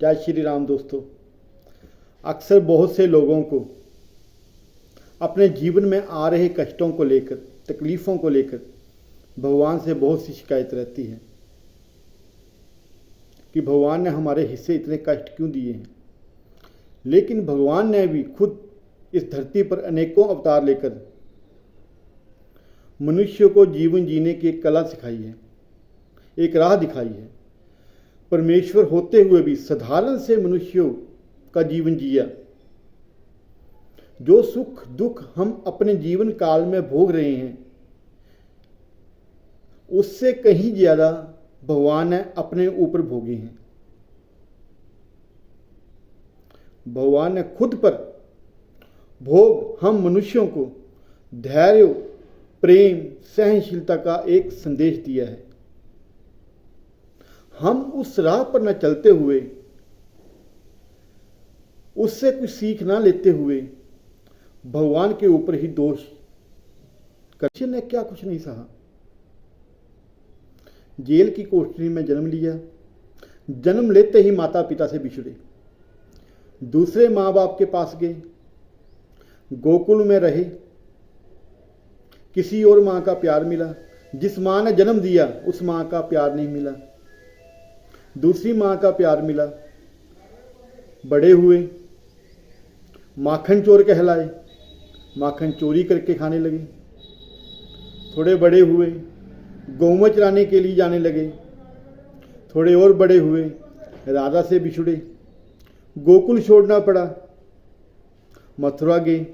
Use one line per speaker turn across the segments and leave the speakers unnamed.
जय श्री राम दोस्तों। अक्सर बहुत से लोगों को अपने जीवन में आ रहे कष्टों को लेकर, तकलीफ़ों को लेकर भगवान से बहुत सी शिकायत रहती है कि भगवान ने हमारे हिस्से इतने कष्ट क्यों दिए हैं। लेकिन भगवान ने भी खुद इस धरती पर अनेकों अवतार लेकर मनुष्य को जीवन जीने की एक कला सिखाई है, एक राह दिखाई है। परमेश्वर होते हुए भी साधारण से मनुष्यों का जीवन जिया। जो सुख दुख हम अपने जीवन काल में भोग रहे हैं, उससे कहीं ज्यादा भगवान ने अपने ऊपर भोगे हैं। भगवान ने खुद पर भोग हम मनुष्यों को धैर्य, प्रेम, सहनशीलता का एक संदेश दिया है। हम उस राह पर न चलते हुए, उससे कुछ सीख ना लेते हुए भगवान के ऊपर ही दोष। कृष्ण ने क्या कुछ नहीं सहा। जेल की कोठरी में जन्म लिया, जन्म लेते ही माता पिता से बिछड़े, दूसरे माँ बाप के पास गए, गोकुल में रहे, किसी और माँ का प्यार मिला। जिस माँ ने जन्म दिया उस माँ का प्यार नहीं मिला, दूसरी माँ का प्यार मिला। बड़े हुए, माखन चोर कहलाए, माखन चोरी करके खाने लगे। थोड़े बड़े हुए, गौवें चराने के लिए जाने लगे। थोड़े और बड़े हुए, राधा से बिछुड़े, गोकुल छोड़ना पड़ा, मथुरा गए।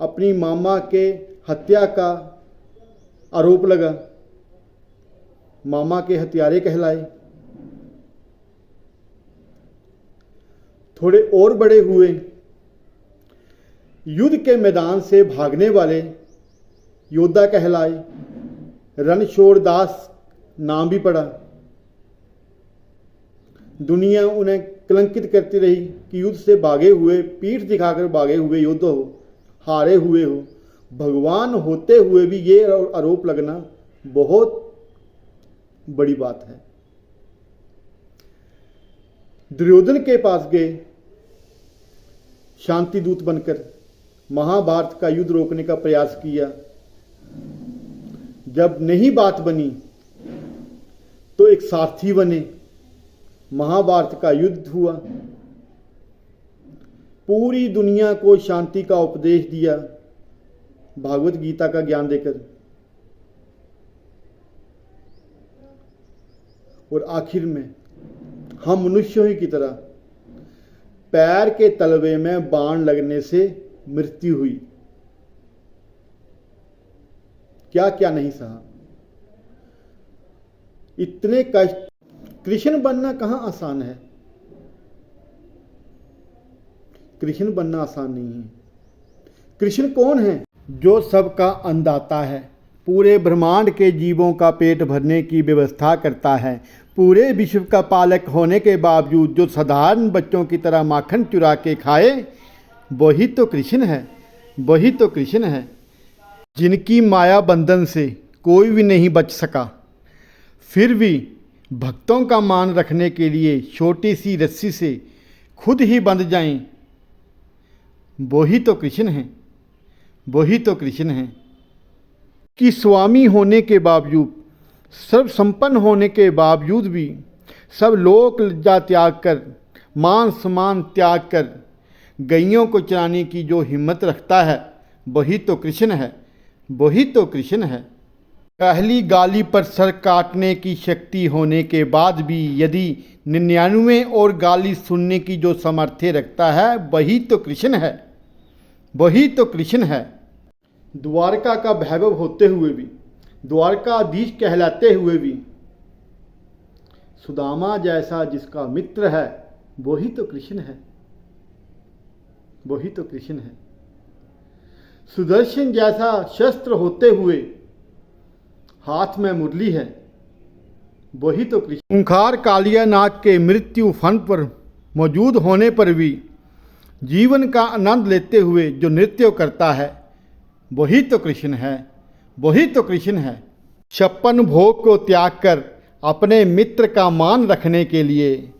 अपनी मामा के हत्या का आरोप लगा, मामा के हत्यारे कहलाए। थोड़े और बड़े हुए, युद्ध के मैदान से भागने वाले योद्धा कहलाए। रणछोड़ दास नाम भी पड़ा। दुनिया उन्हें कलंकित करती रही कि युद्ध से भागे हुए, पीठ दिखाकर भागे हुए योद्धा हो, हारे हुए हो। भगवान होते हुए भी ये आरोप लगना बहुत बड़ी बात है। दुर्योधन के पास गए शांति दूत बनकर, महाभारत का युद्ध रोकने का प्रयास किया। जब नहीं बात बनी तो एक सारथी बने, महाभारत का युद्ध हुआ। पूरी दुनिया को शांति का उपदेश दिया, भागवत गीता का ज्ञान देकर। और आखिर में हम मनुष्यों ही की तरह पैर के तलवे में बाण लगने से मृत्यु हुई। क्या क्या नहीं सहा। इतने कष्ट। कृष्ण बनना कहां आसान है। कृष्ण बनना आसान नहीं है। कृष्ण कौन है? जो सबका अन्नदाता है, पूरे ब्रह्मांड के जीवों का पेट भरने की व्यवस्था करता है, पूरे विश्व का पालक होने के बावजूद जो साधारण बच्चों की तरह माखन चुरा के खाए, वही तो कृष्ण है। वही तो कृष्ण है। जिनकी माया बंधन से कोई भी नहीं बच सका, फिर भी भक्तों का मान रखने के लिए छोटी सी रस्सी से खुद ही बंध जाएं, वही तो कृष्ण है। वही तो कृष्ण है। कि स्वामी होने के बावजूद, सर्व संपन्न होने के बावजूद भी सब लोक लज्जा त्याग कर, मान सम्मान त्याग कर गैयों को चराने की जो हिम्मत रखता है, वही तो कृष्ण है। वही तो कृष्ण है। पहली गाली पर सर काटने की शक्ति होने के बाद भी यदि 99 और गाली सुनने की जो सामर्थ्य रखता है, वही तो कृष्ण है। वही तो कृष्ण है। द्वारका का वैभव होते हुए भी, द्वारकाधीश कहलाते हुए भी, सुदामा जैसा जिसका मित्र है, वही तो कृष्ण है। वही तो कृष्ण है। सुदर्शन जैसा शस्त्र होते हुए हाथ में मुरली है, वही तो कृष्ण। ओंकार कालिया नाग के मृत्यु फन पर मौजूद होने पर भी जीवन का आनंद लेते हुए जो नृत्य करता है, वही तो कृष्ण है। वही तो कृष्ण है। 56 भोग को त्याग कर अपने मित्र का मान रखने के लिए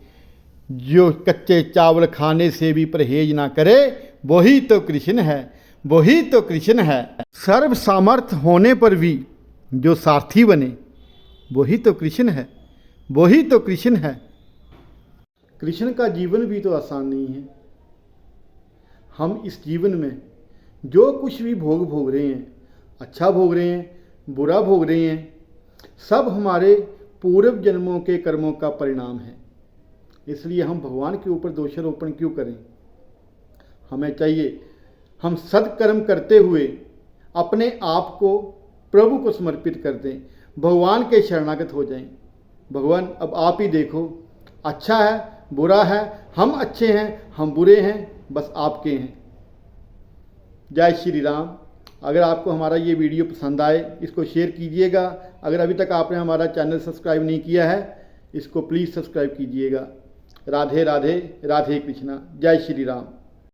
जो कच्चे चावल खाने से भी परहेज ना करे, वही तो कृष्ण है, वही तो कृष्ण है। सर्व सामर्थ्य होने पर भी जो सारथी बने, वही तो कृष्ण है, वही तो कृष्ण है। कृष्ण का जीवन भी तो आसान नहीं है। हम इस जीवन में जो कुछ भी भोग रहे हैं, अच्छा भोग रहे हैं, बुरा भोग रहे हैं, सब हमारे पूर्व जन्मों के कर्मों का परिणाम है। इसलिए हम भगवान के ऊपर दोषारोपण क्यों करें? हमें चाहिए हम सत्कर्म करते हुए अपने आप को प्रभु को समर्पित कर दें, भगवान के शरणागत हो जाएं। भगवान अब आप ही देखो, अच्छा है बुरा है, हम अच्छे हैं हम बुरे हैं, बस आपके हैं। जय श्री राम। अगर आपको हमारा ये वीडियो पसंद आए, इसको शेयर कीजिएगा। अगर अभी तक आपने हमारा चैनल सब्सक्राइब नहीं किया है, इसको प्लीज़ सब्सक्राइब कीजिएगा। राधे राधे, राधे कृष्णा, जय श्री राम।